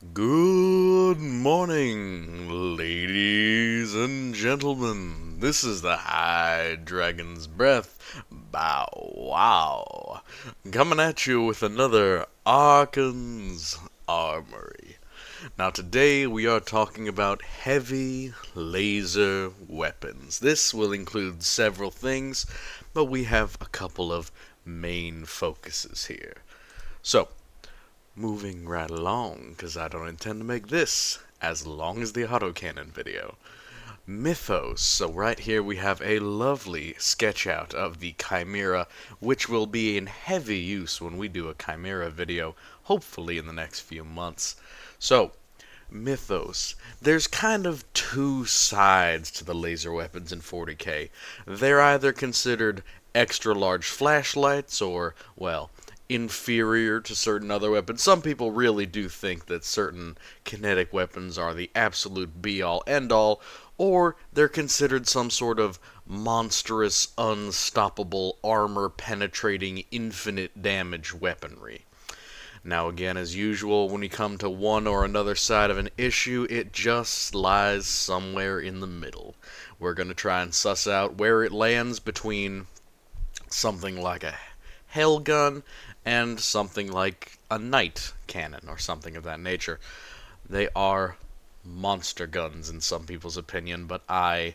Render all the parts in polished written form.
Good morning, ladies and gentlemen. This is the High Dragon's Breath. Bow wow. Coming at you with another Archon's Armory. Now, today we are talking about heavy laser weapons. This will include several things, but we have a couple of main focuses here. So, moving right along, because I don't intend to make this as long as the autocannon video. Mythos. So right here we have a lovely sketch out of the Chimera, which will be in heavy use when we do a Chimera video, hopefully in the next few months. So, Mythos. There's kind of two sides to the laser weapons in 40k. They're either considered extra large flashlights or, well, inferior to certain other weapons. Some people really do think that certain kinetic weapons are the absolute be-all, end-all, or they're considered some sort of monstrous, unstoppable, armor-penetrating, infinite damage weaponry. Now again, as usual, when we come to one or another side of an issue, it just lies somewhere in the middle. We're going to try and suss out where it lands between something like a Hell gun and something like a Knight cannon or something of that nature. They are monster guns in some people's opinion, but I,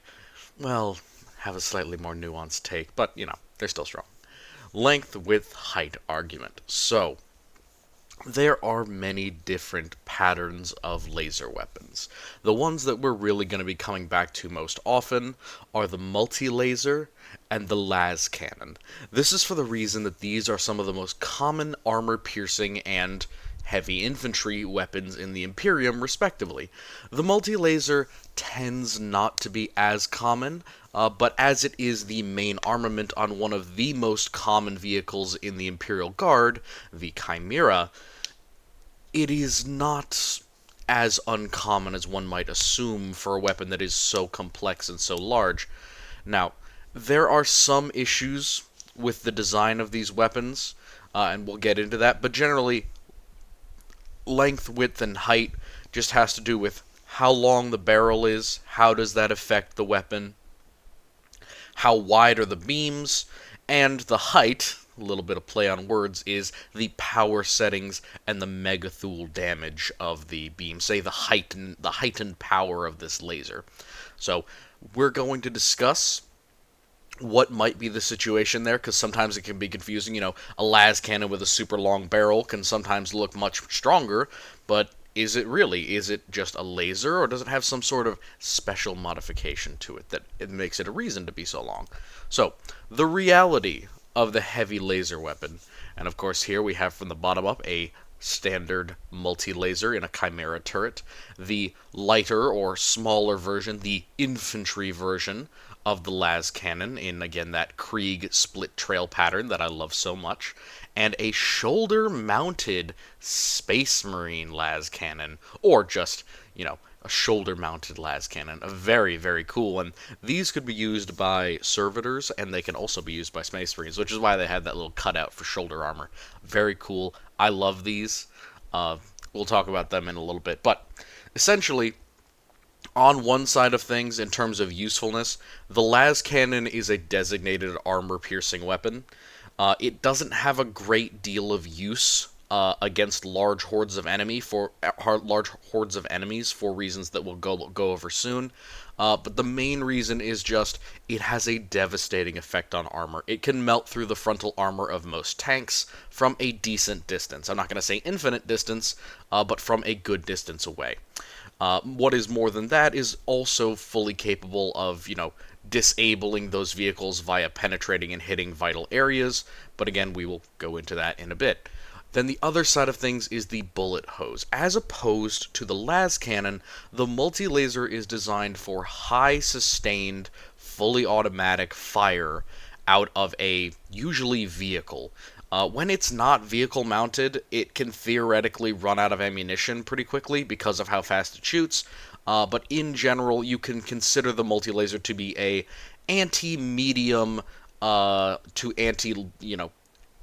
well, have a slightly more nuanced take, but they're still strong. Length, width, height argument. So, there are many different patterns of laser weapons. The ones that we're really going to be coming back to most often are the multi-laser and the las cannon. This is for the reason that these are some of the most common armor-piercing and heavy infantry weapons in the Imperium, respectively. The multi-laser tends not to be as common, but as it is the main armament on one of the most common vehicles in the Imperial Guard, the Chimera, it is not as uncommon as one might assume for a weapon that is so complex and so large. Now, there are some issues with the design of these weapons, and we'll get into that, but generally, length, width, and height just has to do with how long the barrel is, how does that affect the weapon, how wide are the beams, and the height, a little bit of play on words, is the power settings and the megathul damage of the beam. Say the heightened power of this laser. So we're going to discuss what might be the situation there, because sometimes it can be confusing. A las cannon with a super long barrel can sometimes look much stronger, but is it really? Is it just a laser, or does it have some sort of special modification to it that it makes it a reason to be so long? So, the reality of the heavy laser weapon, and of course here we have from the bottom up a standard multi-laser in a Chimera turret, the lighter or smaller version, the infantry version of the las cannon in, again, that Krieg split trail pattern that I love so much, and a shoulder-mounted Space Marine las cannon, or just, a shoulder-mounted las cannon. A very, very cool, and these could be used by servitors, and they can also be used by Space Marines, which is why they had that little cutout for shoulder armor. Very cool. I love these. We'll talk about them in a little bit, but essentially, on one side of things, in terms of usefulness, the las cannon is a designated armor-piercing weapon. It doesn't have a great deal of use against large hordes of enemies for reasons that we'll go over soon. But the main reason is just it has a devastating effect on armor. It can melt through the frontal armor of most tanks from a decent distance. I'm not going to say infinite distance, but from a good distance away. What is more than that is also fully capable of, disabling those vehicles via penetrating and hitting vital areas, but again, we will go into that in a bit. Then the other side of things is the bullet hose. As opposed to the las cannon, the multi-laser is designed for high sustained, fully automatic fire out of a usually vehicle. When it's not vehicle mounted, it can theoretically run out of ammunition pretty quickly because of how fast it shoots. But in general, you can consider the multi-laser to be a anti-medium to anti,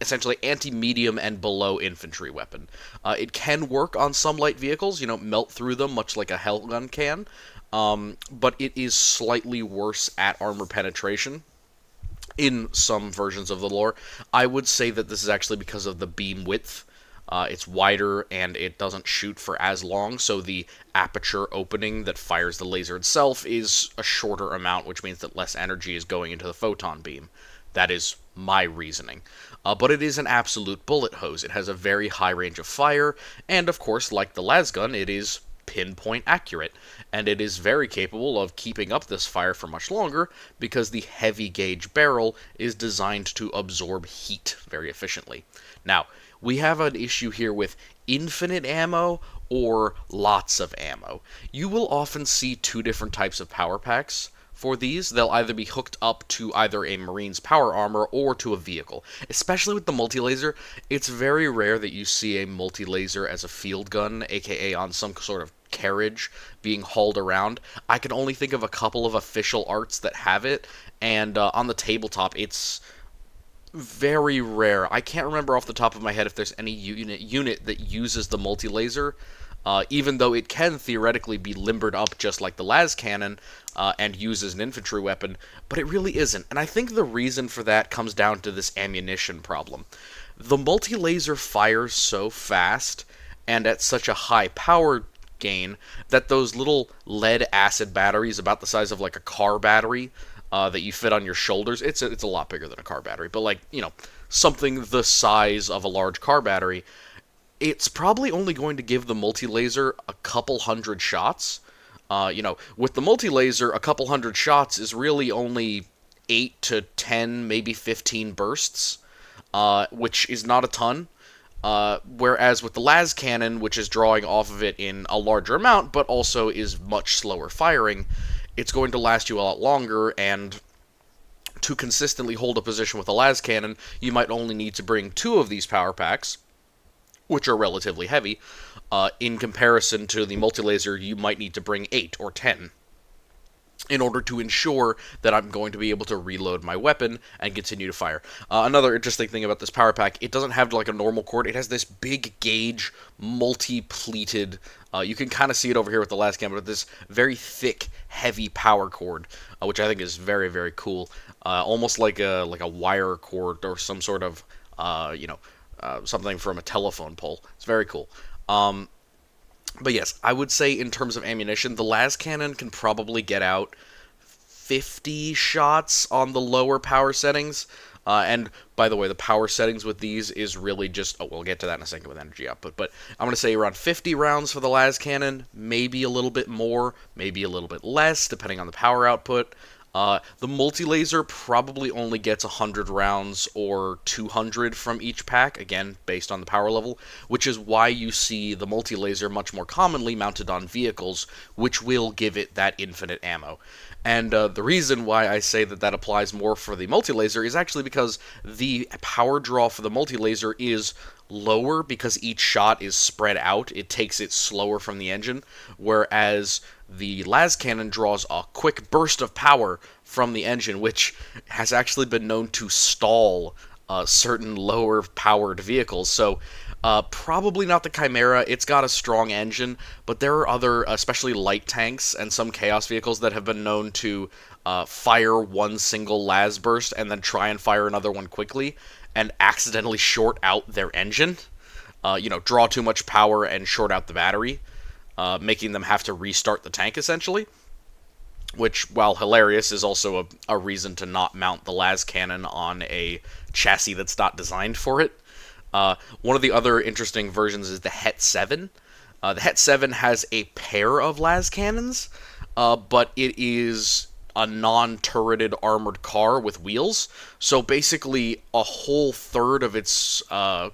essentially anti-medium and below infantry weapon. It can work on some light vehicles, melt through them, much like a Hellgun can, but it is slightly worse at armor penetration in some versions of the lore. I would say that this is actually because of the beam width. It's wider and it doesn't shoot for as long, so the aperture opening that fires the laser itself is a shorter amount, which means that less energy is going into the photon beam. That is my reasoning. But it is an absolute bullet hose. It has a very high range of fire, and of course, like the lasgun, it is pinpoint accurate, and it is very capable of keeping up this fire for much longer because the heavy gauge barrel is designed to absorb heat very efficiently. Now, we have an issue here with infinite ammo or lots of ammo. You will often see two different types of power packs for these. They'll either be hooked up to either a Marine's power armor or to a vehicle. Especially with the multi-laser, it's very rare that you see a multi-laser as a field gun, aka on some sort of carriage being hauled around. I can only think of a couple of official arts that have it, and on the tabletop, it's very rare. I can't remember off the top of my head if there's any unit that uses the multi-laser, even though it can theoretically be limbered up just like the las cannon and used as an infantry weapon, but it really isn't. And I think the reason for that comes down to this ammunition problem. The multi-laser fires so fast and at such a high power gain that those little lead acid batteries about the size of like a car battery that you fit on your shoulders. It's a lot bigger than a car battery, but like, something the size of a large car battery. It's probably only going to give the multi-laser a couple hundred shots. With the multi-laser, a couple hundred shots is really only 8 to 10, maybe 15 bursts, which is not a ton. Whereas with the las cannon, which is drawing off of it in a larger amount, but also is much slower firing, it's going to last you a lot longer, and to consistently hold a position with a las cannon, you might only need to bring 2 of these power packs, which are relatively heavy. In comparison to the multi-laser, you might need to bring 8 or 10 in order to ensure that I'm going to be able to reload my weapon and continue to fire. Another interesting thing about this power pack, it doesn't have like a normal cord. It has this big gauge, multi-pleated, you can kind of see it over here with the last camera, but this very thick, heavy power cord, which I think is very, very cool. Almost like a wire cord or some sort of, something from a telephone pole. It's very cool. But yes, I would say in terms of ammunition, the las cannon can probably get out 50 shots on the lower power settings. And by the way, the power settings with these is really just, we'll get to that in a second with energy output, but I'm going to say around 50 rounds for the las cannon, maybe a little bit more, maybe a little bit less, depending on the power output. The multi-laser probably only gets 100 rounds or 200 from each pack, again, based on the power level, which is why you see the multi-laser much more commonly mounted on vehicles, which will give it that infinite ammo. And the reason why I say that applies more for the multi-laser is actually because the power draw for the multi-laser is lower because each shot is spread out. It takes it slower from the engine, whereas the las cannon draws a quick burst of power from the engine, which has actually been known to stall certain lower powered vehicles. So probably not the Chimera. It's got a strong engine, but there are other, especially light tanks and some Chaos vehicles that have been known to fire one single las burst and then try and fire another one quickly and accidentally short out their engine. Draw too much power and short out the battery, making them have to restart the tank, essentially. Which, while hilarious, is also a reason to not mount the las cannon on a chassis that's not designed for it. One of the other interesting versions is the Het 7. The Het 7 has a pair of las cannons, but it is a non-turreted armored car with wheels. So basically, a whole third of its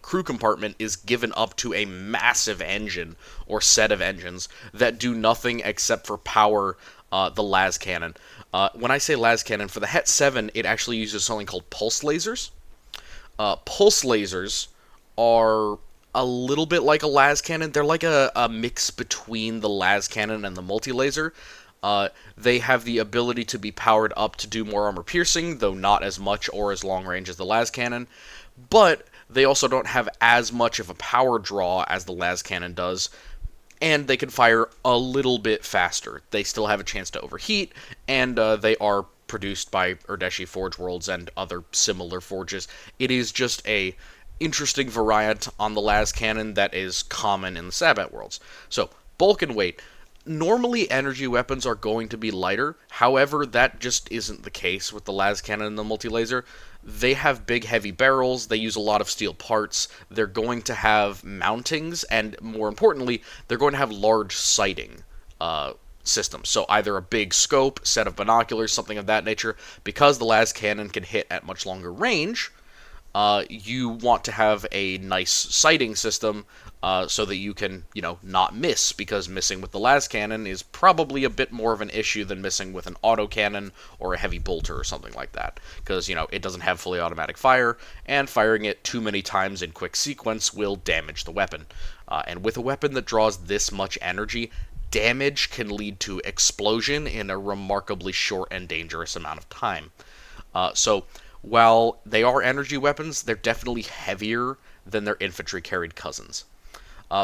crew compartment is given up to a massive engine or set of engines that do nothing except for power the las cannon. When I say las cannon, for the Het 7, it actually uses something called pulse lasers. Pulse lasers are a little bit like a las cannon. They're like a mix between the las cannon and the multi-laser. They have the ability to be powered up to do more armor piercing, though not as much or as long range as the las cannon. But They also don't have as much of a power draw as the las cannon does, and they can fire a little bit faster. They still have a chance to overheat, and they are produced by Urdeshi Forge Worlds and other similar forges. It is just a interesting variant on the las cannon that is common in the Sabbat worlds. So, bulk and weight. Normally, energy weapons are going to be lighter. However, that just isn't the case with the las cannon and the multi-laser. They have big, heavy barrels. They use a lot of steel parts. They're going to have mountings, and more importantly, they're going to have large sighting systems. So either a big scope, set of binoculars, something of that nature. Because the las cannon can hit at much longer range, you want to have a nice sighting system so that you can, not miss, because missing with the las cannon is probably a bit more of an issue than missing with an autocannon or a heavy bolter or something like that, because, it doesn't have fully automatic fire, and firing it too many times in quick sequence will damage the weapon. And with a weapon that draws this much energy, damage can lead to explosion in a remarkably short and dangerous amount of time. So, while they are energy weapons, they're definitely heavier than their infantry-carried cousins.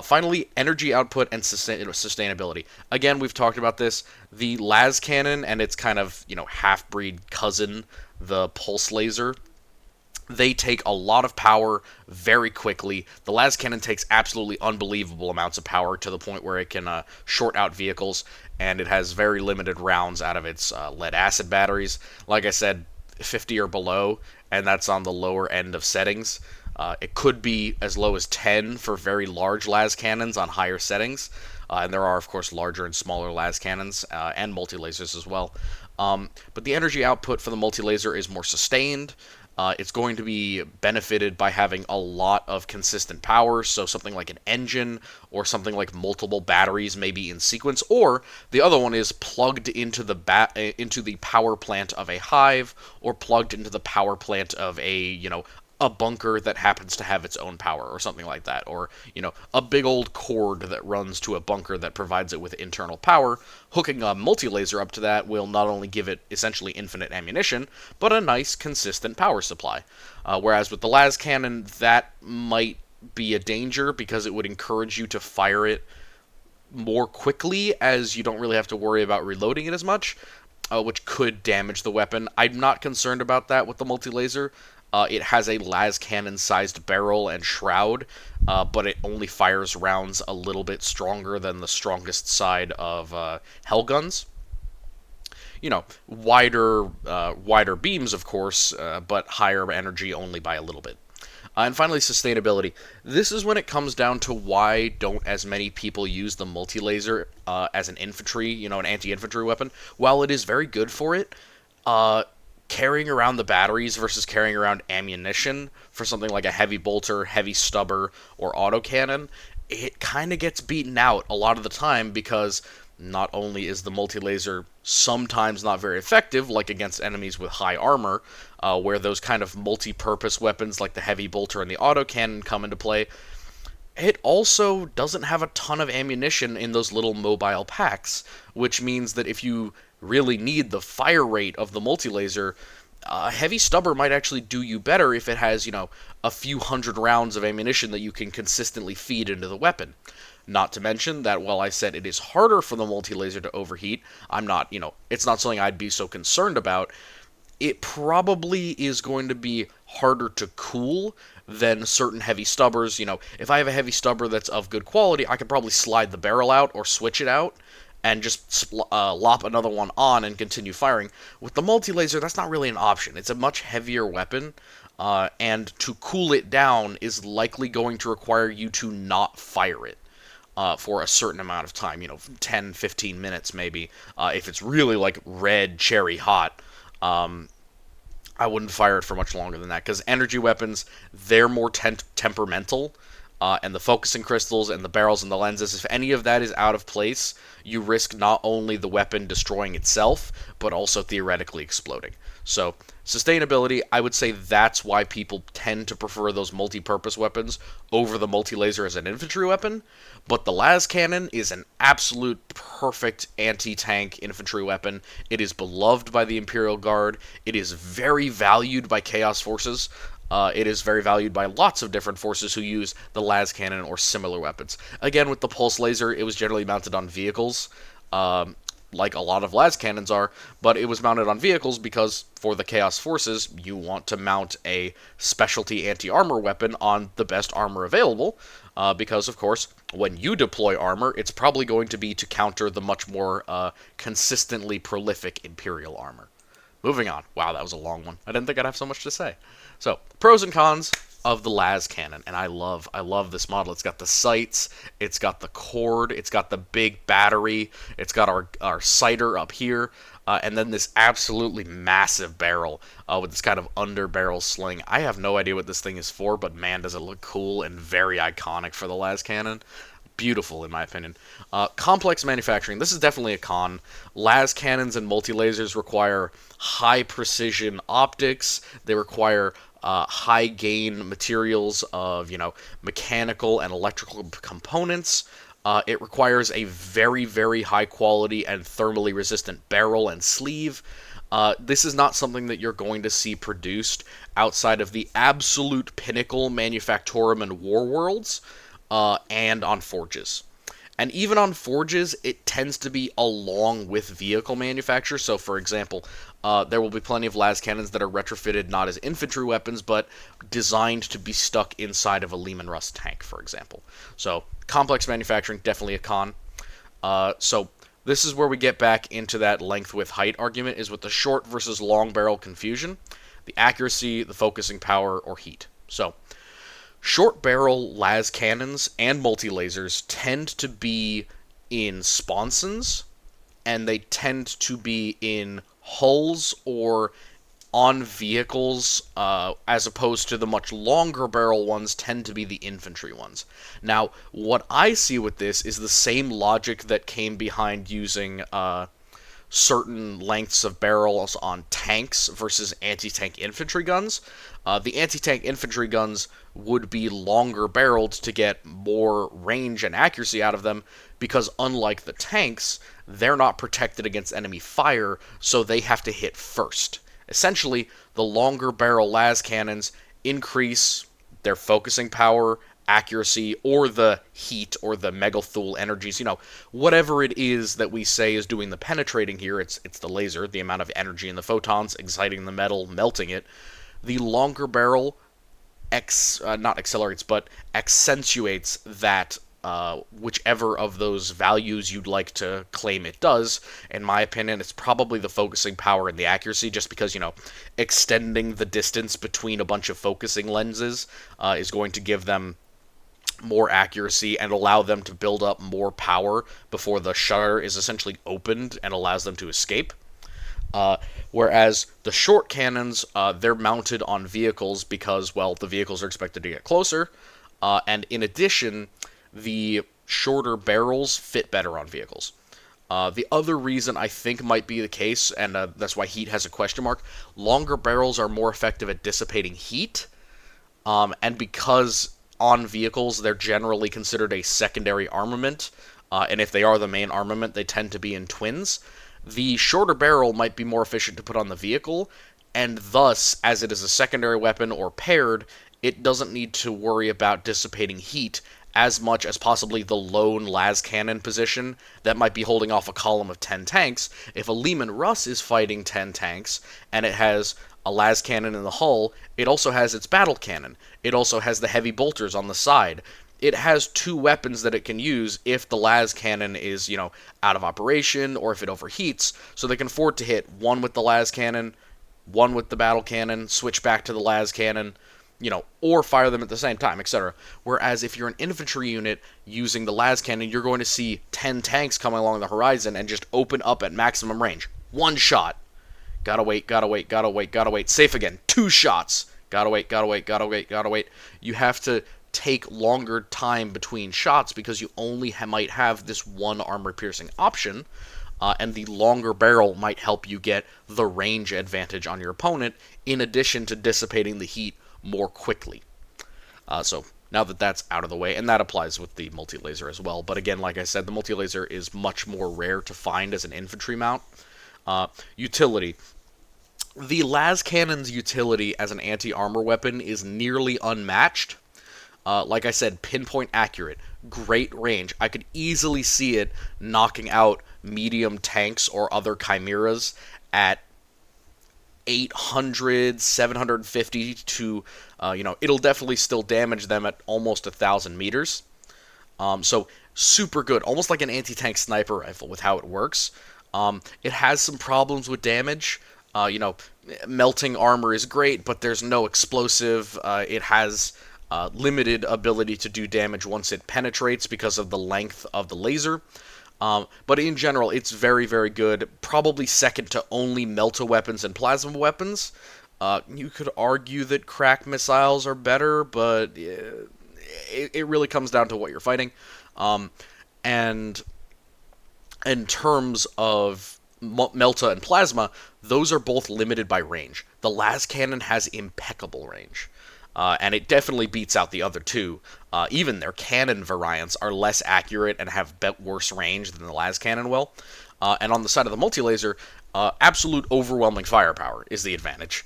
Finally, energy output and sustainability. Again, we've talked about this. The las cannon and its kind of, half-breed cousin, the pulse laser, they take a lot of power very quickly. The las cannon takes absolutely unbelievable amounts of power to the point where it can short out vehicles, and it has very limited rounds out of its lead-acid batteries. Like I said, 50 or below, and that's on the lower end of settings. It could be as low as 10 for very large las cannons on higher settings, and there are, of course, larger and smaller las cannons and multi-lasers as well. But the energy output for the multi-laser is more sustained. It's going to be benefited by having a lot of consistent power, so something like an engine or something like multiple batteries maybe in sequence, or the other one is plugged into the power plant of a hive, or plugged into the power plant of a bunker that happens to have its own power or something like that, or, a big old cord that runs to a bunker that provides it with internal power. Hooking a multi-laser up to that will not only give it essentially infinite ammunition, but a nice, consistent power supply. Whereas with the las cannon, that might be a danger because it would encourage you to fire it more quickly, as you don't really have to worry about reloading it as much, which could damage the weapon. I'm not concerned about that with the multi-laser. It has a las cannon-sized barrel and shroud, but it only fires rounds a little bit stronger than the strongest side of Hellguns. Wider beams, of course, but higher energy only by a little bit. And finally, sustainability. This is when it comes down to why don't as many people use the multi-laser as an infantry, an anti-infantry weapon. While it is very good for it, carrying around the batteries versus carrying around ammunition for something like a heavy bolter, heavy stubber, or autocannon, it kind of gets beaten out a lot of the time, because not only is the multi-laser sometimes not very effective, like against enemies with high armor, where those kind of multi-purpose weapons like the heavy bolter and the autocannon come into play, it also doesn't have a ton of ammunition in those little mobile packs, which means that if you really need the fire rate of the multi-laser, a heavy stubber might actually do you better if it has, a few hundred rounds of ammunition that you can consistently feed into the weapon. Not to mention that while I said it is harder for the multi-laser to overheat, it's not something I'd be so concerned about. It probably is going to be harder to cool than certain heavy stubbers. If I have a heavy stubber that's of good quality, I could probably slide the barrel out or switch it out and just lop another one on and continue firing. With the multi-laser, that's not really an option. It's a much heavier weapon, and to cool it down is likely going to require you to not fire it for a certain amount of time, 10, 15 minutes maybe. If it's really like red cherry hot, I wouldn't fire it for much longer than that, because energy weapons, they're more temperamental, and the focusing crystals and the barrels and the lenses, if any of that is out of place, you risk not only the weapon destroying itself, but also theoretically exploding. So, sustainability, I would say that's why people tend to prefer those multi-purpose weapons over the multi-laser as an infantry weapon, but the las cannon is an absolute perfect anti-tank infantry weapon. It is beloved by the Imperial Guard. It is very valued by Chaos Forces. It is very valued by lots of different forces who use the las cannon or similar weapons. Again, with the pulse laser, it was generally mounted on vehicles, like a lot of las cannons are, but it was mounted on vehicles because for the Chaos Forces, you want to mount a specialty anti-armor weapon on the best armor available, because, of course, when you deploy armor, it's probably going to be to counter the much more consistently prolific Imperial armor. Moving on. Wow, that was a long one. I didn't think I'd have so much to say. So, pros and cons of the las cannon, and I love this model. It's got the sights, it's got the cord, it's got the big battery, it's got our sighter up here, and then this absolutely massive barrel with this kind of under barrel sling. I have no idea what this thing is for, but man, does it look cool and very iconic for the las cannon. Beautiful, in my opinion. Complex manufacturing. This is definitely a con. Las cannons and multi-lasers require high precision optics. They require high gain materials of, mechanical and electrical components. It requires a very, very high quality and thermally resistant barrel and sleeve. This is not something that you're going to see produced outside of the absolute pinnacle manufactorum and war worlds. And on forges. And even on forges, it tends to be along with vehicle manufacture. So, for example, there will be plenty of las cannons that are retrofitted not as infantry weapons, but designed to be stuck inside of a Lehman Russ tank, for example. So, complex manufacturing, definitely a con. So, this is where we get back into that length with height argument, is with the short versus long barrel confusion, the accuracy, the focusing power, or heat. So, short barrel las cannons and multi-lasers tend to be in sponsons, and they tend to be in hulls or on vehicles, as opposed to the much longer barrel ones tend to be the infantry ones. Now, what I see with this is the same logic that came behind using certain lengths of barrels on tanks versus anti-tank infantry guns. The anti-tank infantry guns would be longer barreled to get more range and accuracy out of them, because unlike the tanks, they're not protected against enemy fire, so they have to hit first. Essentially, the longer barrel las cannons increase their focusing power, accuracy, or the heat, or the megathul energies, whatever it is that we say is doing the penetrating here. It's the laser, the amount of energy in the photons, exciting the metal, melting it. The longer barrel not accelerates, but accentuates that, whichever of those values you'd like to claim it does. In my opinion, it's probably the focusing power and the accuracy, just because, extending the distance between a bunch of focusing lenses is going to give them more accuracy and allow them to build up more power before the shutter is essentially opened and allows them to escape. Whereas the short cannons, they're mounted on vehicles because, well, the vehicles are expected to get closer, and in addition, the shorter barrels fit better on vehicles. The other reason I think might be the case, and that's why heat has a question mark, longer barrels are more effective at dissipating heat, and because on vehicles they're generally considered a secondary armament, and if they are the main armament, they tend to be in twins. The shorter barrel might be more efficient to put on the vehicle, and thus, as it is a secondary weapon or paired, it doesn't need to worry about dissipating heat as much as possibly the lone las cannon position that might be holding off a column of 10 tanks. If a Lehman Russ is fighting 10 tanks, and it has a las cannon in the hull, it also has its battle cannon. It also has the heavy bolters on the side. It has two weapons that it can use if the las cannon is, out of operation, or if it overheats, so they can afford to hit one with the las cannon, one with the battle cannon, switch back to the las cannon, or fire them at the same time, etc. Whereas if you're an infantry unit using the las cannon, you're going to see 10 tanks coming along the horizon and just open up at maximum range. One shot. Gotta wait. Safe again. 2 shots. Gotta wait. You have to take longer time between shots because you only might have this one armor-piercing option, and the longer barrel might help you get the range advantage on your opponent, in addition to dissipating the heat more quickly. So now that that's out of the way, and that applies with the multi-laser as well, but again, like I said, the multi-laser is much more rare to find as an infantry mount. Utility. The las cannon's utility as an anti-armor weapon is nearly unmatched. Like I said, pinpoint accurate, great range. I could easily see it knocking out medium tanks or other chimeras at 800, 750 to, it'll definitely still damage them at almost 1,000 meters. So super good, almost like an anti-tank sniper rifle with how it works. It has some problems with damage. Melting armor is great, but there's no explosive. It has limited ability to do damage once it penetrates because of the length of the laser. But in general, it's very, very good. Probably second to only melta weapons and plasma weapons. You could argue that crack missiles are better, but it really comes down to what you're fighting. And in terms of melta and plasma, those are both limited by range. The las cannon has impeccable range. And it definitely beats out the other two. Even their cannon variants are less accurate and have worse range than the las cannon will. And on the side of the multi-laser, absolute overwhelming firepower is the advantage.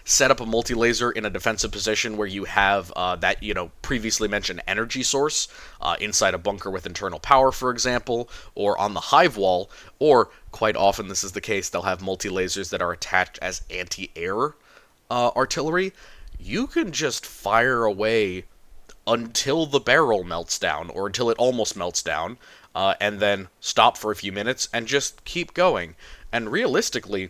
Set up a multi-laser in a defensive position where you have that, previously mentioned energy source inside a bunker with internal power, for example, or on the hive wall, or quite often this is the case, they'll have multi-lasers that are attached as anti-air artillery. You can just fire away until the barrel melts down, or until it almost melts down, and then stop for a few minutes and just keep going. And realistically,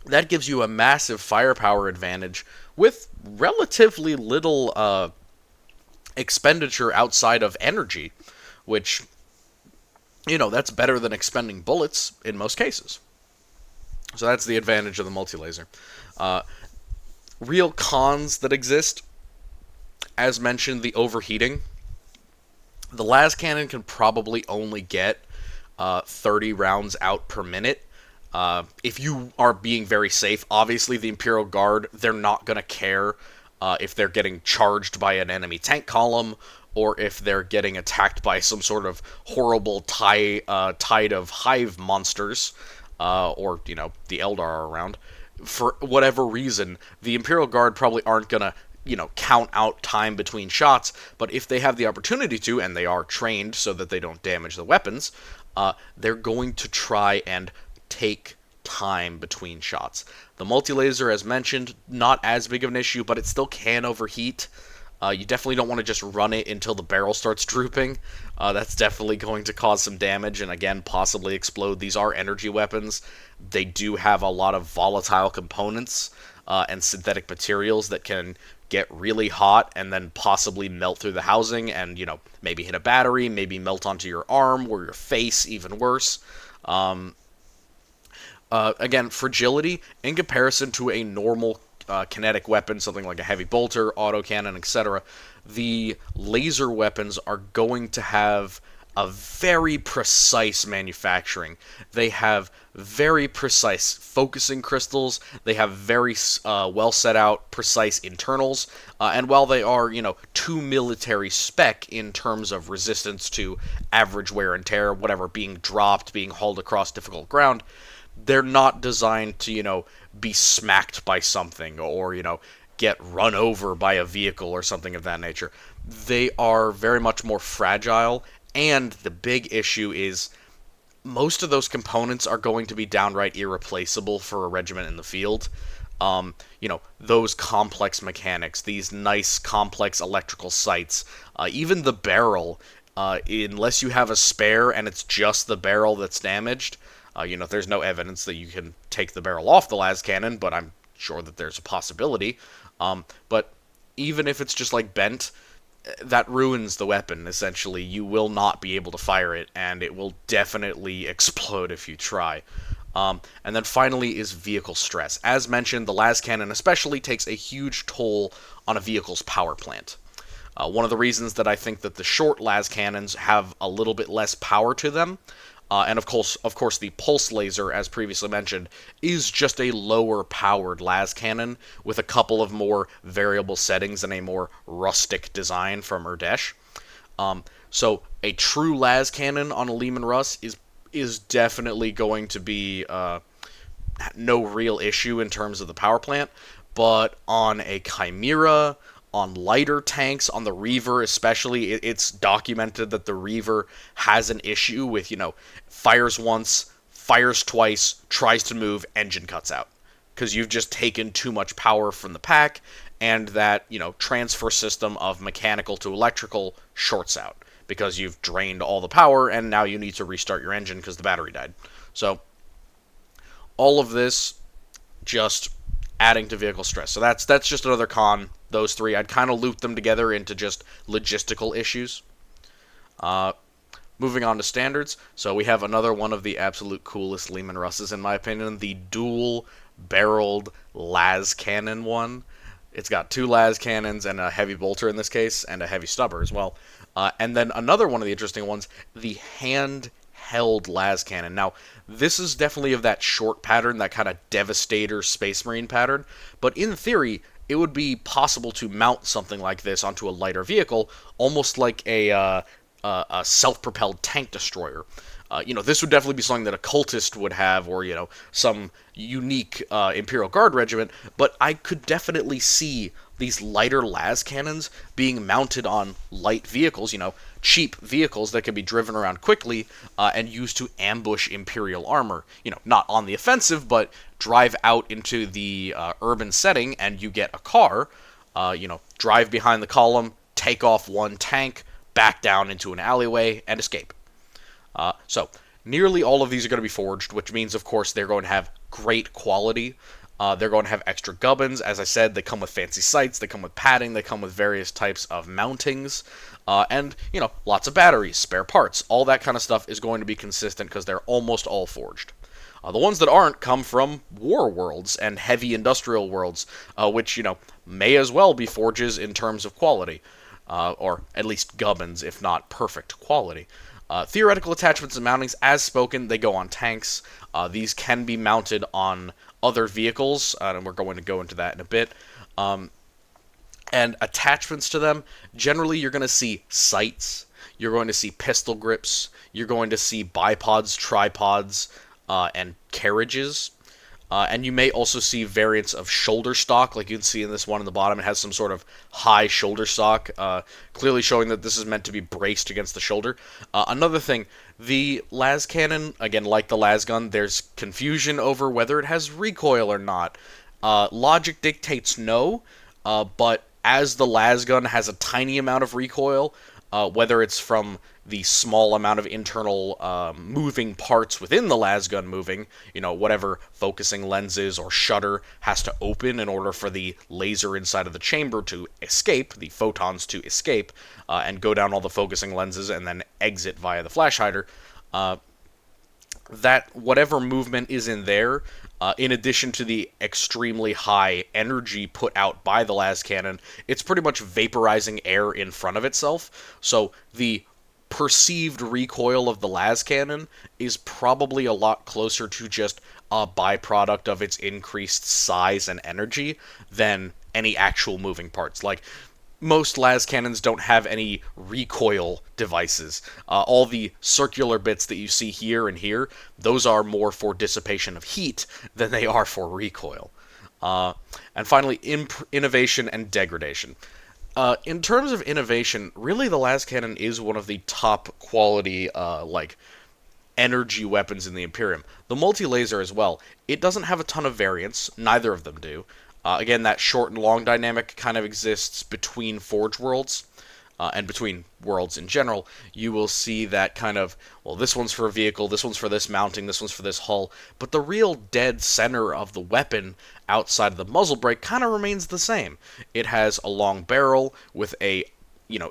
that gives you a massive firepower advantage with relatively little expenditure outside of energy, which, that's better than expending bullets in most cases. So that's the advantage of the multi-laser. Real cons that exist, as mentioned, the overheating. The las cannon can probably only get 30 rounds out per minute. If you are being very safe, obviously the Imperial Guard, they're not going to care if they're getting charged by an enemy tank column or if they're getting attacked by some sort of horrible tide of hive monsters, or, the Eldar are around. For whatever reason, the Imperial Guard probably aren't going to, count out time between shots, but if they have the opportunity to, and they are trained so that they don't damage the weapons, they're going to try and take time between shots. The multi-laser, as mentioned, not as big of an issue, but it still can overheat. You definitely don't want to just run it until the barrel starts drooping. That's definitely going to cause some damage and, again, possibly explode. These are energy weapons. They do have a lot of volatile components and synthetic materials that can get really hot and then possibly melt through the housing and, maybe hit a battery, maybe melt onto your arm or your face, even worse. Again, fragility in comparison to a normal kinetic weapon, something like a heavy bolter, autocannon, etc., the laser weapons are going to have a very precise manufacturing. They have very precise focusing crystals. They have very well set out, precise internals. And while they are, too military spec in terms of resistance to average wear and tear, whatever, being dropped, being hauled across difficult ground, they're not designed to, be smacked by something or, get run over by a vehicle or something of that nature. They are very much more fragile, and the big issue is most of those components are going to be downright irreplaceable for a regiment in the field. Those complex mechanics, these nice complex electrical sights, even the barrel, unless you have a spare and it's just the barrel that's damaged, there's no evidence that you can take the barrel off the las cannon, but I'm sure that there's a possibility. But even if it's just like bent, that ruins the weapon, essentially. You will not be able to fire it, and it will definitely explode if you try. And then finally is vehicle stress. As mentioned, the las cannon especially takes a huge toll on a vehicle's power plant. One of the reasons that I think that the short las cannons have a little bit less power to them, and of course, the pulse laser, as previously mentioned, is just a lower-powered las cannon with a couple of more variable settings and a more rustic design from Urdesh. So a true las cannon on a Leman Russ is definitely going to be no real issue in terms of the power plant, but on a Chimera, on lighter tanks, on the Reaver especially, it's documented that the Reaver has an issue with, fires once, fires twice, tries to move, engine cuts out. Because you've just taken too much power from the pack, and that, transfer system of mechanical to electrical shorts out. Because you've drained all the power, and now you need to restart your engine because the battery died. So, all of this just adding to vehicle stress. So that's just another con. Those three, I'd kind of loop them together into just logistical issues. Moving on to standards. So we have another one of the absolute coolest Lehman Russes, in my opinion, the dual-barreled las cannon one. It's got 2 las cannons and a heavy bolter in this case, and a heavy stubber as well. And then another one of the interesting ones, the hand-held las cannon. Now, this is definitely of that short pattern, that kind of Devastator Space Marine pattern, but in theory, it would be possible to mount something like this onto a lighter vehicle, almost like a self-propelled tank destroyer. This would definitely be something that a cultist would have, or, some unique Imperial Guard regiment, but I could definitely see these lighter las cannons being mounted on light vehicles, cheap vehicles that can be driven around quickly and used to ambush Imperial armor. Not on the offensive, but drive out into the urban setting and you get a car, drive behind the column, take off one tank, back down into an alleyway, and escape. So, nearly all of these are going to be forged, which means, of course, they're going to have great quality. They're going to have extra gubbins. As I said, they come with fancy sights, they come with padding, they come with various types of mountings, and, lots of batteries, spare parts. All that kind of stuff is going to be consistent because they're almost all forged. The ones that aren't come from war worlds and heavy industrial worlds, which, may as well be forges in terms of quality. Or at least gubbins, if not perfect quality. Theoretical attachments and mountings, as spoken, they go on tanks. These can be mounted on other vehicles, and we're going to go into that in a bit. And attachments to them, generally you're going to see sights, you're going to see pistol grips, you're going to see bipods, tripods, and carriages. And you may also see variants of shoulder stock, like you can see in this one in the bottom. It has some sort of high shoulder stock, clearly showing that this is meant to be braced against the shoulder. Another thing, the las cannon, again, like the las gun, there's confusion over whether it has recoil or not. Logic dictates no, but as the las gun has a tiny amount of recoil, whether it's from the small amount of internal moving parts within the las gun moving, whatever focusing lenses or shutter has to open in order for the laser inside of the chamber to escape, the photons to escape, and go down all the focusing lenses and then exit via the flash hider, that whatever movement is in there, in addition to the extremely high energy put out by the las cannon, it's pretty much vaporizing air in front of itself, so the perceived recoil of the las cannon is probably a lot closer to just a byproduct of its increased size and energy than any actual moving parts. Like, most las cannons don't have any recoil devices. All the circular bits that you see here and here, those are more for dissipation of heat than they are for recoil. And finally, innovation and degradation. In terms of innovation, really the las cannon is one of the top quality, energy weapons in the Imperium. The multi-laser as well. It doesn't have a ton of variants. Neither of them do. Again, that short and long dynamic kind of exists between Forge worlds, and between worlds in general. You will see that kind of, well, this one's for a vehicle, this one's for this mounting, this one's for this hull, but the real dead center of the weapon outside of the muzzle brake kind of remains the same. It has a long barrel with a,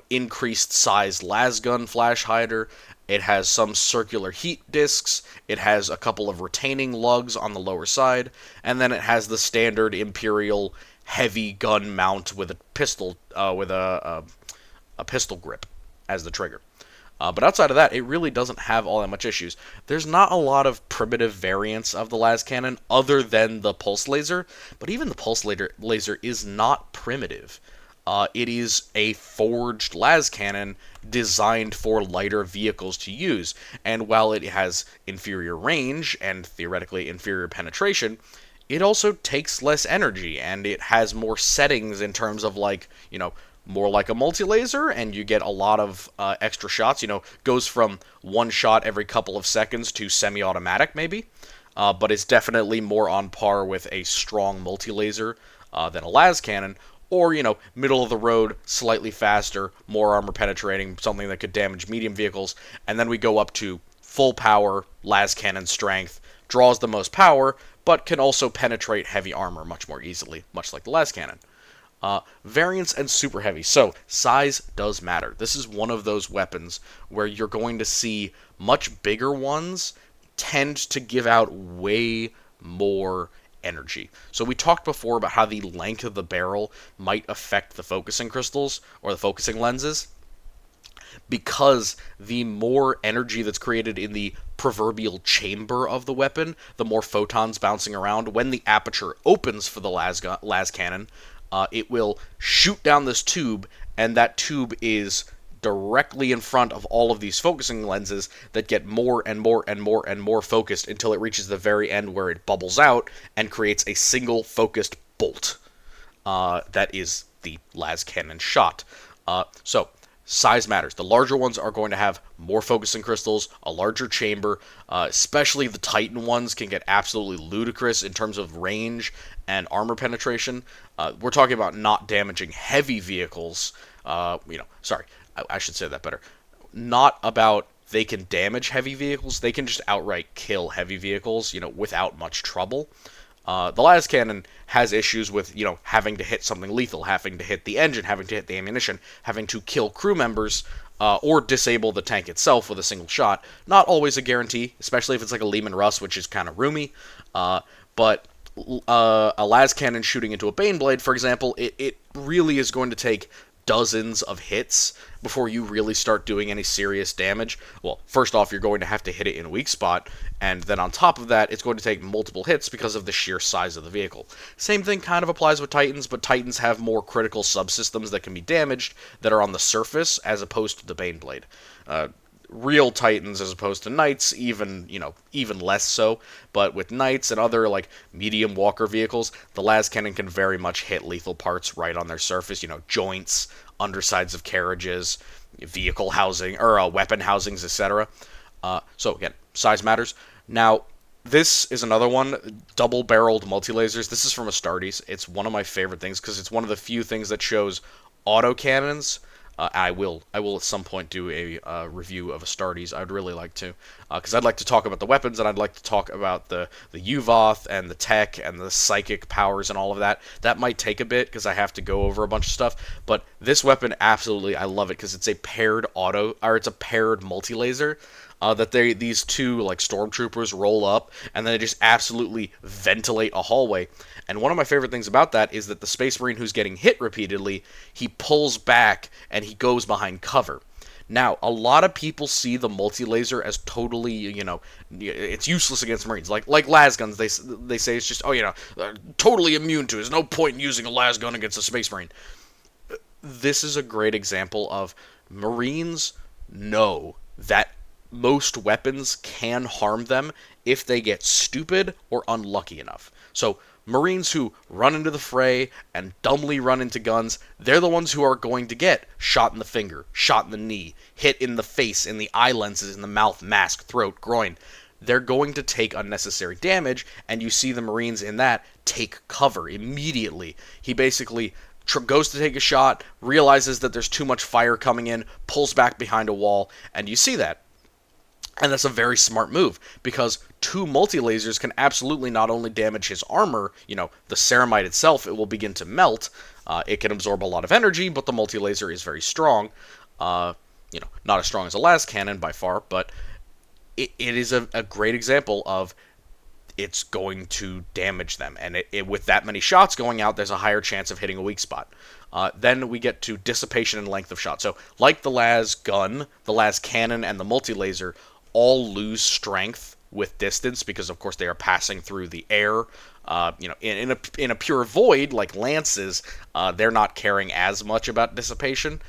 increased size las gun flash hider. It has some circular heat discs, it has a couple of retaining lugs on the lower side, and then it has the standard Imperial heavy gun mount with a pistol, with a pistol grip as the trigger. But outside of that, it really doesn't have all that much issues. There's not a lot of primitive variants of the las cannon other than the pulse laser, but even the pulse laser is not primitive. It is a forged las cannon designed for lighter vehicles to use. And while it has inferior range and theoretically inferior penetration, it also takes less energy and it has more settings in terms of like, more like a multi-laser, and you get a lot of extra shots. Goes from one shot every couple of seconds to semi-automatic maybe, but it's definitely more on par with a strong multi-laser than a las cannon, or middle of the road, slightly faster, more armor penetrating, something that could damage medium vehicles, and then we go up to full power las cannon strength, draws the most power, but can also penetrate heavy armor much more easily, much like the las cannon. Variants and super heavy. So, size does matter. This is one of those weapons where you're going to see much bigger ones tend to give out way more energy. So we talked before about how the length of the barrel might affect the focusing crystals or the focusing lenses, because the more energy that's created in the proverbial chamber of the weapon, the more photons bouncing around. When the aperture opens for the las cannon, it will shoot down this tube, and that tube is directly in front of all of these focusing lenses that get more and more and more and more focused until it reaches the very end where it bubbles out and creates a single focused bolt. That is the las cannon shot. So, size matters. The larger ones are going to have more focusing crystals, a larger chamber, especially the Titan ones can get absolutely ludicrous in terms of range and armor penetration. We're talking about not damaging heavy vehicles. Sorry, I should say that better. Not about they can damage heavy vehicles, they can just outright kill heavy vehicles, without much trouble. The las cannon has issues with, having to hit something lethal, having to hit the engine, having to hit the ammunition, having to kill crew members, or disable the tank itself with a single shot. Not always a guarantee, especially if it's like a Lehman Russ, which is kind of roomy. But a las cannon shooting into a Baneblade, for example, it really is going to take dozens of hits before you really start doing any serious damage. Well, first off, you're going to have to hit it in a weak spot, and then on top of that, it's going to take multiple hits because of the sheer size of the vehicle. Same thing kind of applies with Titans, but Titans have more critical subsystems that can be damaged that are on the surface as opposed to the Baneblade. Real Titans as opposed to Knights, even less so. But with Knights and other like medium walker vehicles, the las cannon can very much hit lethal parts right on their surface. Joints, undersides of carriages, vehicle housing or weapon housings, etc. So again, size matters. Now, this is another one, double-barreled multi-lasers. This is from Astartes. It's one of my favorite things because it's one of the few things that shows autocannons. I will at some point do a review of Astartes. I'd really like to, because I'd like to talk about the weapons, and I'd like to talk about the UVOth and the tech and the psychic powers and all of that. That might take a bit because I have to go over a bunch of stuff. But this weapon, absolutely, I love it because it's a paired it's a paired multi-laser. That these two like stormtroopers roll up and then they just absolutely ventilate a hallway. And one of my favorite things about that is that the Space Marine who's getting hit repeatedly, he pulls back and he goes behind cover. Now, a lot of people see the multi-laser as totally, it's useless against Marines. Like las guns, they say it's just, totally immune to it. There's no point in using a las gun against a Space Marine. This is a great example of Marines know that most weapons can harm them if they get stupid or unlucky enough. So, Marines who run into the fray and dumbly run into guns, they're the ones who are going to get shot in the finger, shot in the knee, hit in the face, in the eye lenses, in the mouth, mask, throat, groin. They're going to take unnecessary damage, and you see the Marines in that take cover immediately. He basically goes to take a shot, realizes that there's too much fire coming in, pulls back behind a wall, and you see that. And that's a very smart move, because two multi-lasers can absolutely not only damage his armor, the ceramite itself, it will begin to melt. It can absorb a lot of energy, but the multi-laser is very strong. Not as strong as a las cannon by far, but it is a great example of it's going to damage them. And with that many shots going out, there's a higher chance of hitting a weak spot. Then we get to dissipation and length of shot. So, like the las gun, the las cannon, and the multi-laser all lose strength with distance because, of course, they are passing through the air. In a pure void like lances, they're not caring as much about dissipation.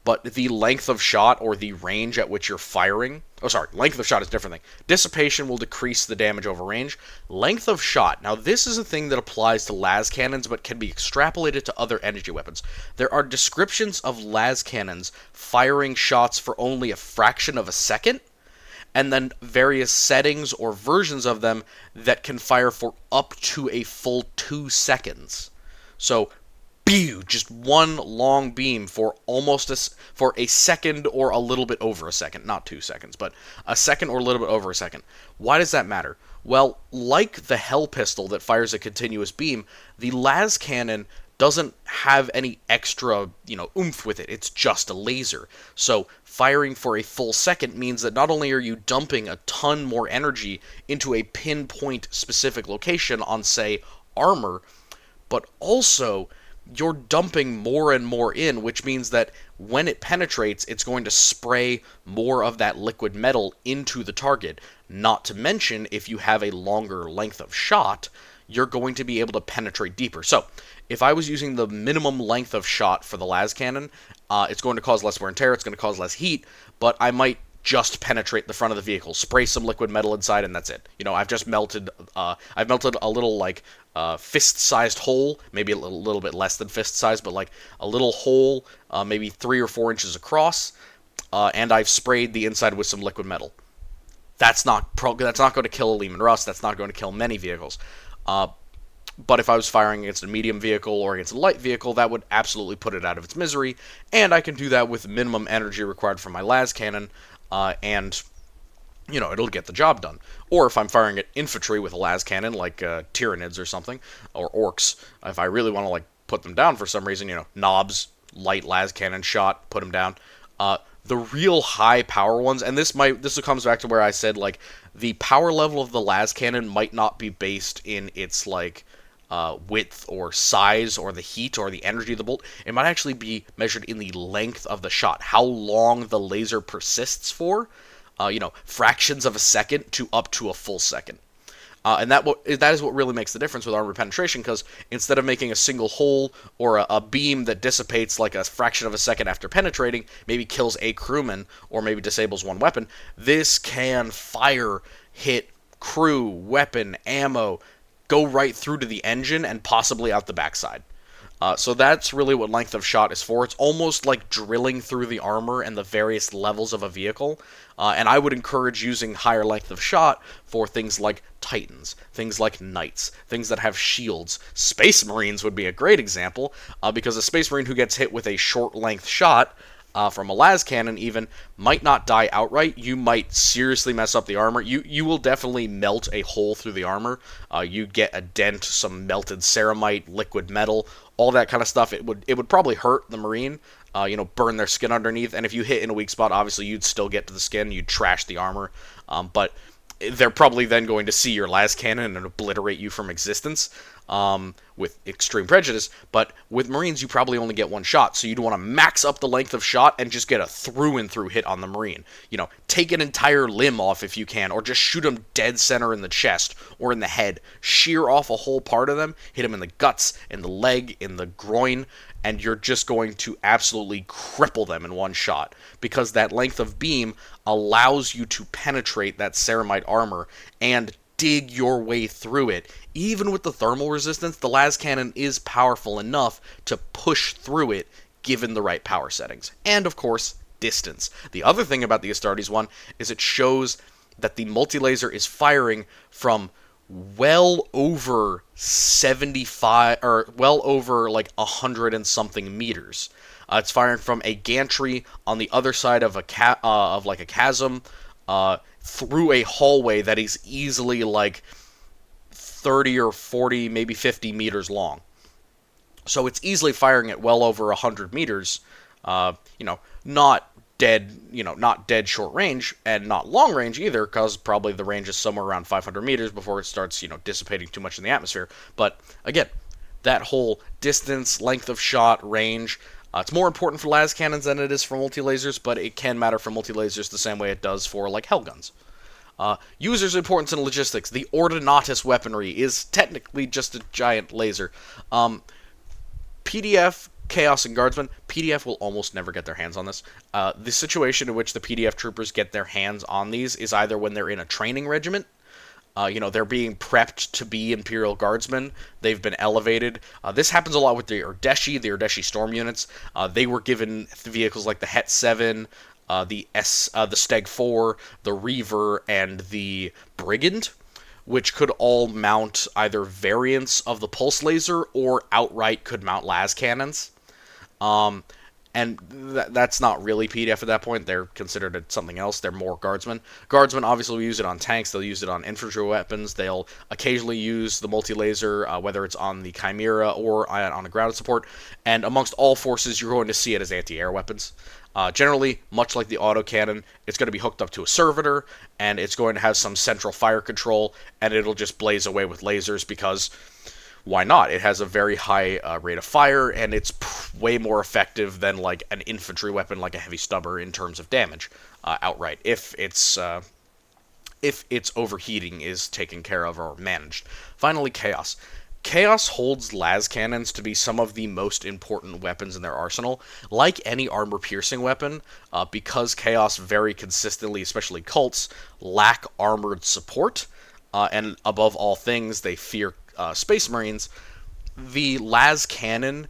But the length of shot or the range at which you're firing. Oh, sorry, length of shot is a different thing. Dissipation will decrease the damage over range. Length of shot. Now, this is a thing that applies to las cannons, but can be extrapolated to other energy weapons. There are descriptions of las cannons firing shots for only a fraction of a second, and then various settings or versions of them that can fire for up to a full 2 seconds. So, just one long beam for for a second or a little bit over a second. Not 2 seconds, but a second or a little bit over a second. Why does that matter? Well, like the Hell Pistol that fires a continuous beam, the las cannon doesn't have any extra, oomph with it. It's just a laser. So firing for a full second means that not only are you dumping a ton more energy into a pinpoint specific location on, say, armor, but also you're dumping more and more in, which means that when it penetrates, it's going to spray more of that liquid metal into the target. Not to mention, if you have a longer length of shot, you're going to be able to penetrate deeper. So, if I was using the minimum length of shot for the las cannon, it's going to cause less wear and tear, it's going to cause less heat, but I might just penetrate the front of the vehicle, spray some liquid metal inside, and that's it. I've just melted, I've melted a little, fist-sized hole, maybe a little bit less than fist-sized, but, a little hole, maybe 3 or 4 inches across, and I've sprayed the inside with some liquid metal. That's not going to kill a Lehman Russ, that's not going to kill many vehicles. But if I was firing against a medium vehicle or against a light vehicle, that would absolutely put it out of its misery, and I can do that with minimum energy required from my las cannon, and it'll get the job done. Or if I'm firing at infantry with a las cannon, like Tyranids or something, or Orcs, if I really want to put them down for some reason, knobs, light las cannon shot, put them down. The real high power ones, and this comes back to where I said the power level of the las cannon might not be based in its width or size or the heat or the energy of the bolt. It might actually be measured in the length of the shot, how long the laser persists for, fractions of a second to up to a full second. And that is what really makes the difference with armor penetration, because instead of making a single hole or a beam that dissipates a fraction of a second after penetrating, maybe kills a crewman or maybe disables one weapon, this can fire, hit crew, weapon, ammo, go right through to the engine and possibly out the backside. So that's really what length of shot is for. It's almost like drilling through the armor and the various levels of a vehicle. And I would encourage using higher length of shot for things like Titans, things like Knights, things that have shields. Space Marines would be a great example, because a Space Marine who gets hit with a short length shot, from a las cannon even, might not die outright. You might seriously mess up the armor. You will definitely melt a hole through the armor. You get a dent, some melted ceramite, liquid metal, all that kind of stuff. It would probably hurt the Marine, burn their skin underneath, and if you hit in a weak spot, obviously you'd still get to the skin, you'd trash the armor, but they're probably then going to see your las cannon and obliterate you from existence, with extreme prejudice. But with Marines, you probably only get one shot, so you'd want to max up the length of shot and just get a through-and-through hit on the Marine. Take an entire limb off if you can, or just shoot them dead center in the chest or in the head. Shear off a whole part of them, hit them in the guts, in the leg, in the groin, and you're just going to absolutely cripple them in one shot, because that length of beam allows you to penetrate that ceramite armor and dig your way through it. Even with the thermal resistance, the las cannon is powerful enough to push through it, given the right power settings. And, of course, distance. The other thing about the Astartes one is it shows that the multi-laser is firing from well over 75, or well over 100 and something meters. It's firing from a gantry on the other side of a chasm, through a hallway that is easily 30 or 40, maybe 50 meters long. So it's easily firing at well over 100 meters. Not dead short range, and not long range either, because probably the range is somewhere around 500 meters before it starts, dissipating too much in the atmosphere. But again, that whole distance, length of shot, range, it's more important for las cannons than it is for multi-lasers, but it can matter for multi-lasers the same way it does for hell guns. User's importance and logistics. The Ordinatus weaponry is technically just a giant laser. PDF, Chaos, and Guardsmen, PDF will almost never get their hands on this. The situation in which the PDF troopers get their hands on these is either when they're in a training regiment. They're being prepped to be Imperial Guardsmen. They've been elevated. This happens a lot with the Urdeshi Storm units. They were given vehicles like the Het 7, the Steg 4, the Reaver, and the Brigand, which could all mount either variants of the Pulse Laser or outright could mount las cannons. And that's not really PDF at that point. They're considered something else. They're more Guardsmen. Guardsmen obviously will use it on tanks. They'll use it on infantry weapons. They'll occasionally use the multi-laser, whether it's on the Chimera or on a ground support. And amongst all forces, you're going to see it as anti-air weapons. Generally, much like the autocannon, it's going to be hooked up to a servitor, and it's going to have some central fire control, and it'll just blaze away with lasers because why not? It has a very high rate of fire, and it's way more effective than like an infantry weapon like a heavy stubber in terms of damage outright, if its overheating is taken care of or managed. Finally, Chaos. Chaos holds las cannons to be some of the most important weapons in their arsenal. Like any armor-piercing weapon, because Chaos very consistently, especially cults, lack armored support, and above all things, they fear Space Marines, the las cannon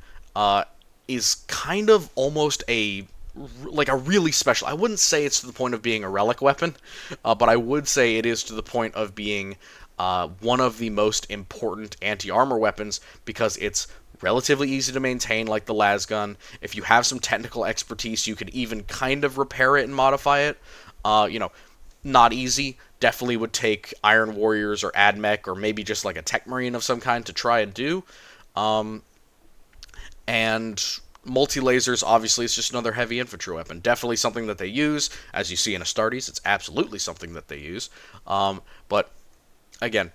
is kind of almost a really special. I wouldn't say it's to the point of being a relic weapon, but I would say it is to the point of being one of the most important anti-armor weapons because it's relatively easy to maintain, like the las gun. If you have some technical expertise, you could even kind of repair it and modify it. Not easy. Definitely would take Iron Warriors or AdMech or maybe just like a Tech Marine of some kind to try and do. And multi-lasers, obviously, is just another heavy infantry weapon. Definitely something that they use. As you see in Astartes, it's absolutely something that they use. But, again,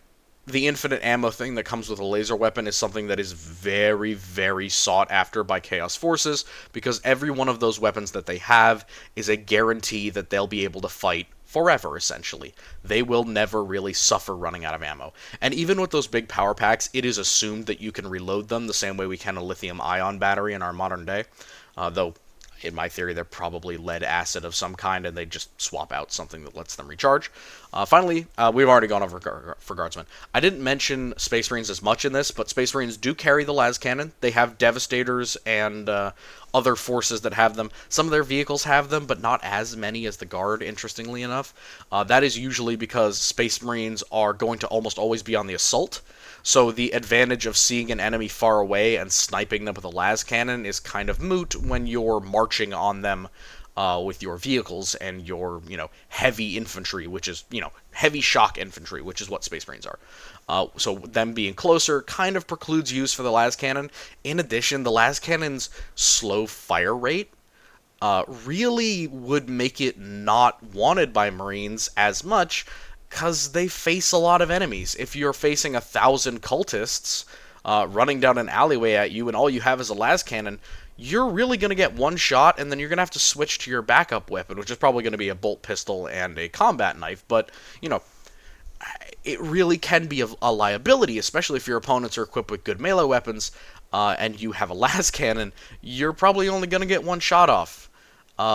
the infinite ammo thing that comes with a laser weapon is something that is very, very sought after by Chaos Forces, because every one of those weapons that they have is a guarantee that they'll be able to fight forever, essentially. They will never really suffer running out of ammo. And even with those big power packs, it is assumed that you can reload them the same way we can a lithium-ion battery in our modern day. Though, in my theory, they're probably lead acid of some kind, and they just swap out something that lets them recharge. Finally, we've already gone over for Guardsmen. I didn't mention Space Marines as much in this, but Space Marines do carry the las cannon. They have Devastators and other forces that have them. Some of their vehicles have them, but not as many as the Guard, interestingly enough. That is usually because Space Marines are going to almost always be on the assault. So the advantage of seeing an enemy far away and sniping them with a las cannon is kind of moot when you're marching on them with your vehicles and your, heavy infantry, which is, heavy shock infantry, which is what Space Marines are. So them being closer kind of precludes use for the las cannon. In addition, the las cannon's slow fire rate really would make it not wanted by Marines as much, because they face a lot of enemies. If you're facing 1,000 cultists running down an alleyway at you and all you have is a las cannon, you're really going to get one shot, and then you're going to have to switch to your backup weapon, which is probably going to be a bolt pistol and a combat knife. But, it really can be a liability, especially if your opponents are equipped with good melee weapons, and you have a las cannon. You're probably only going to get one shot off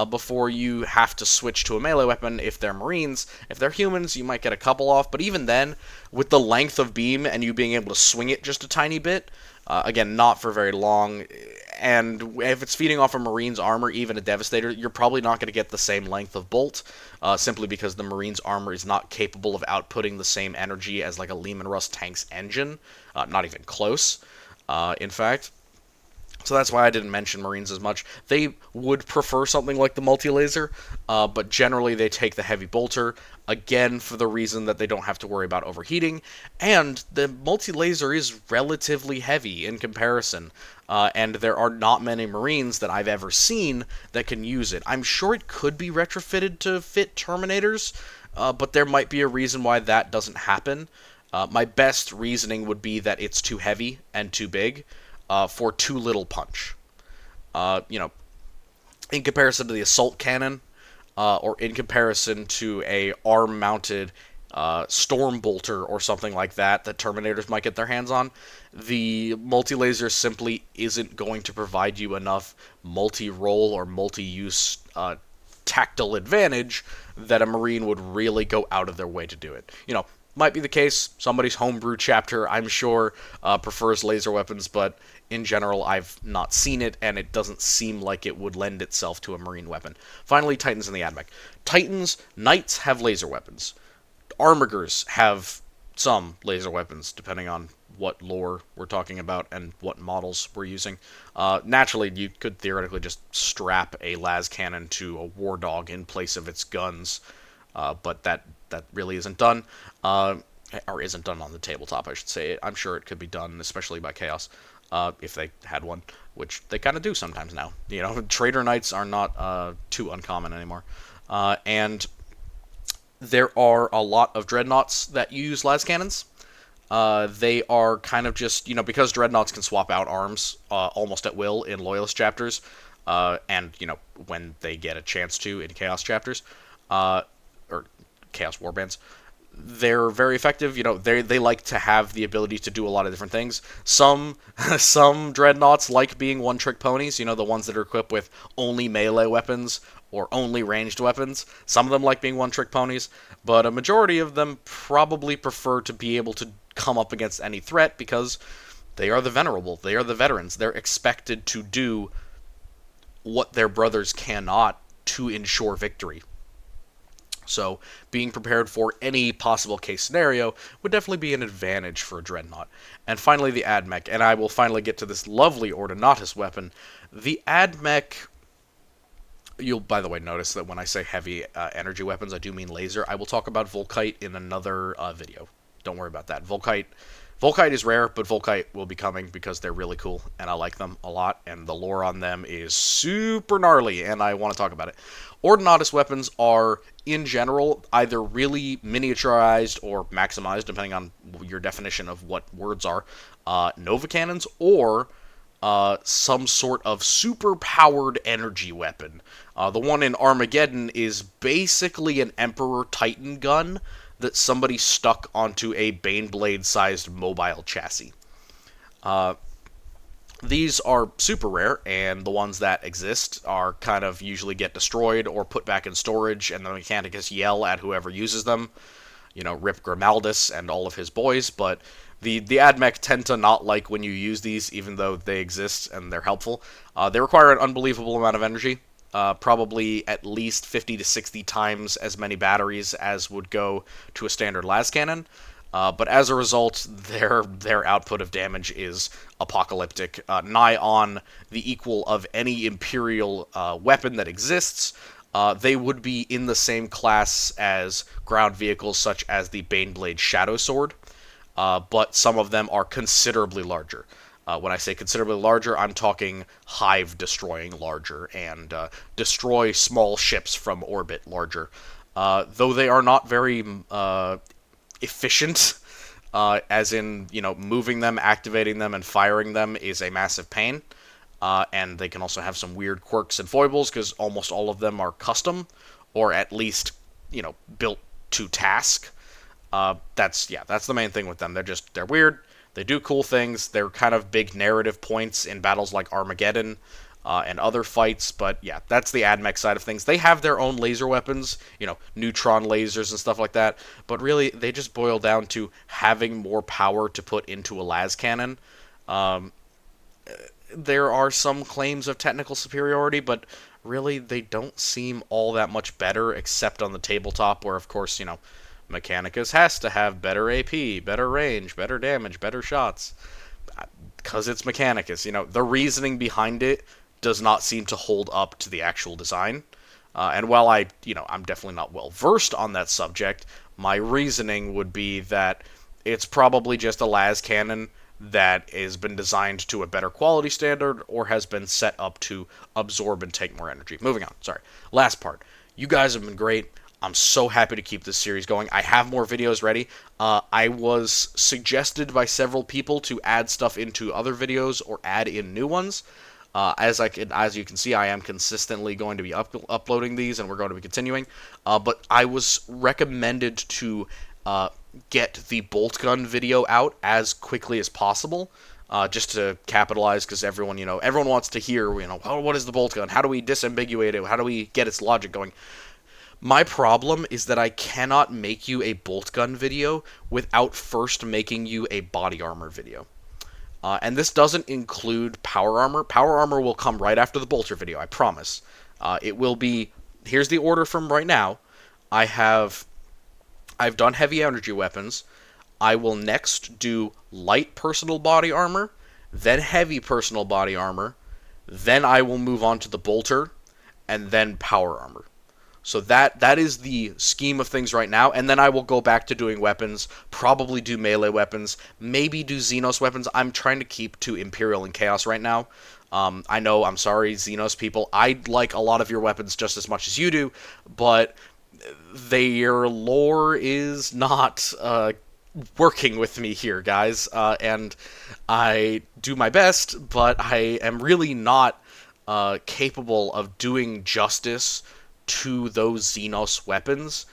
before you have to switch to a melee weapon if they're Marines. If they're humans, you might get a couple off, but even then, with the length of beam and you being able to swing it just a tiny bit, again, not for very long, and if it's feeding off a Marine's armor, even a Devastator, you're probably not going to get the same length of bolt, simply because the Marine's armor is not capable of outputting the same energy as like a Lehman Russ tank's engine, not even close, in fact. So that's why I didn't mention Marines as much. They would prefer something like the multi-laser, but generally they take the heavy bolter, again for the reason that they don't have to worry about overheating, and the multi-laser is relatively heavy in comparison, and there are not many Marines that I've ever seen that can use it. I'm sure it could be retrofitted to fit Terminators, but there might be a reason why that doesn't happen. My best reasoning would be that it's too heavy and too big, for too little punch. In comparison to the assault cannon, or in comparison to a arm-mounted storm bolter or something like that Terminators might get their hands on, the multi-laser simply isn't going to provide you enough multi-role or multi-use tactile advantage that a Marine would really go out of their way to do it. Might be the case. Somebody's homebrew chapter, I'm sure, prefers laser weapons, but in general, I've not seen it, and it doesn't seem like it would lend itself to a Marine weapon. Finally, Titans in the AdMech. Titans, Knights have laser weapons. Armigers have some laser weapons, depending on what lore we're talking about and what models we're using. Naturally, you could theoretically just strap a las cannon to a war dog in place of its guns, but that really isn't done, or isn't done on the tabletop, I should say. I'm sure it could be done, especially by Chaos, if they had one, which they kind of do sometimes now. Trader Knights are not too uncommon anymore, and there are a lot of dreadnoughts that use las cannons. They are kind of just, because dreadnoughts can swap out arms almost at will in Loyalist chapters, and, when they get a chance to in Chaos chapters, or Chaos warbands, they're very effective. They like to have the ability to do a lot of different things. Some dreadnoughts like being one-trick ponies, the ones that are equipped with only melee weapons or only ranged weapons. Some of them like being one-trick ponies, but a majority of them probably prefer to be able to come up against any threat because they are the venerable, they are the veterans. They're expected to do what their brothers cannot to ensure victory. So being prepared for any possible case scenario would definitely be an advantage for a Dreadnought. And finally, the AdMech, and I will finally get to this lovely Ordinatus weapon. The AdMech, you'll, by the way, notice that when I say heavy energy weapons, I do mean laser. I will talk about Volkite in another video. Don't worry about that. Volkite is rare, but Volkite will be coming because they're really cool, and I like them a lot, and the lore on them is super gnarly, and I want to talk about it. Ordinatus weapons are, in general, either really miniaturized or maximized, depending on your definition of what words are, Nova Cannons, or some sort of super-powered energy weapon. The one in Armageddon is basically an Emperor Titan gun that somebody stuck onto a Baneblade-sized mobile chassis. These are super rare, and the ones that exist are kind of usually get destroyed or put back in storage, and the Mechanicus yell at whoever uses them. Rip Grimaldus and all of his boys, but the AdMech tend to not like when you use these, even though they exist and they're helpful. They require an unbelievable amount of energy. Probably at least 50 to 60 times as many batteries as would go to a standard las cannon. But as a result, their output of damage is apocalyptic, nigh on the equal of any Imperial weapon that exists. They would be in the same class as ground vehicles such as the Baneblade Shadow Sword, but some of them are considerably larger. When I say considerably larger, I'm talking hive-destroying larger, and destroy small ships from orbit larger. Though they are not very efficient, as in, moving them, activating them, and firing them is a massive pain. And they can also have some weird quirks and foibles, because almost all of them are custom, or at least, built to task. That's the main thing with them. They're weird. They do cool things. They're kind of big narrative points in battles like Armageddon and other fights. But yeah, that's the AdMech side of things. They have their own laser weapons, neutron lasers and stuff like that. But really, they just boil down to having more power to put into a las cannon. There are some claims of technical superiority, but really, they don't seem all that much better, except on the tabletop, where, of course, Mechanicus has to have better AP, better range, better damage, better shots. Because it's Mechanicus. The reasoning behind it does not seem to hold up to the actual design. And while I'm definitely not well versed on that subject, my reasoning would be that it's probably just a las cannon that has been designed to a better quality standard or has been set up to absorb and take more energy. Moving on. Sorry. Last part. You guys have been great. I'm so happy to keep this series going. I have more videos ready. I was suggested by several people to add stuff into other videos or add in new ones. As you can see, I am consistently going to be uploading these, and we're going to be continuing. But I was recommended to get the bolt gun video out as quickly as possible, just to capitalize, because everyone wants to hear, oh, what is the bolt gun? How do we disambiguate it? How do we get its logic going? My problem is that I cannot make you a bolt gun video without first making you a body armor video. And this doesn't include power armor. Power armor will come right after the bolter video, I promise. It will be, here's the order from right now. I've done heavy energy weapons. I will next do light personal body armor, then heavy personal body armor, then I will move on to the bolter, and then power armor. So that is the scheme of things right now, and then I will go back to doing weapons, probably do melee weapons, maybe do Xenos weapons. I'm trying to keep to Imperial and Chaos right now. I know, I'm sorry, Xenos people. I like a lot of your weapons just as much as you do, but their lore is not working with me here, guys. And I do my best, but I am really not capable of doing justice to those Xenos weapons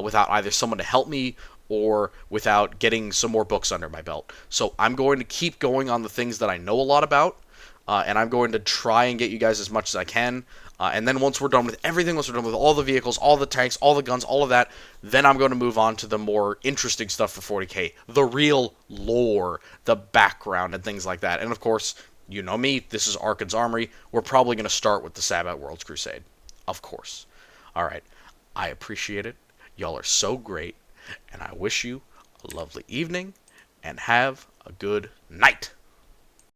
without either someone to help me or without getting some more books under my belt. So I'm going to keep going on the things that I know a lot about, and I'm going to try and get you guys as much as I can. And then once we're done with everything, once we're done with all the vehicles, all the tanks, all the guns, all of that, then I'm going to move on to the more interesting stuff for 40k. The real lore, the background, and things like that. And of course, you know me, this is Archon's Armory. We're probably going to start with the Sabbat Worlds Crusade. Of course. Alright, I appreciate it. Y'all are so great, and I wish you a lovely evening, and have a good night.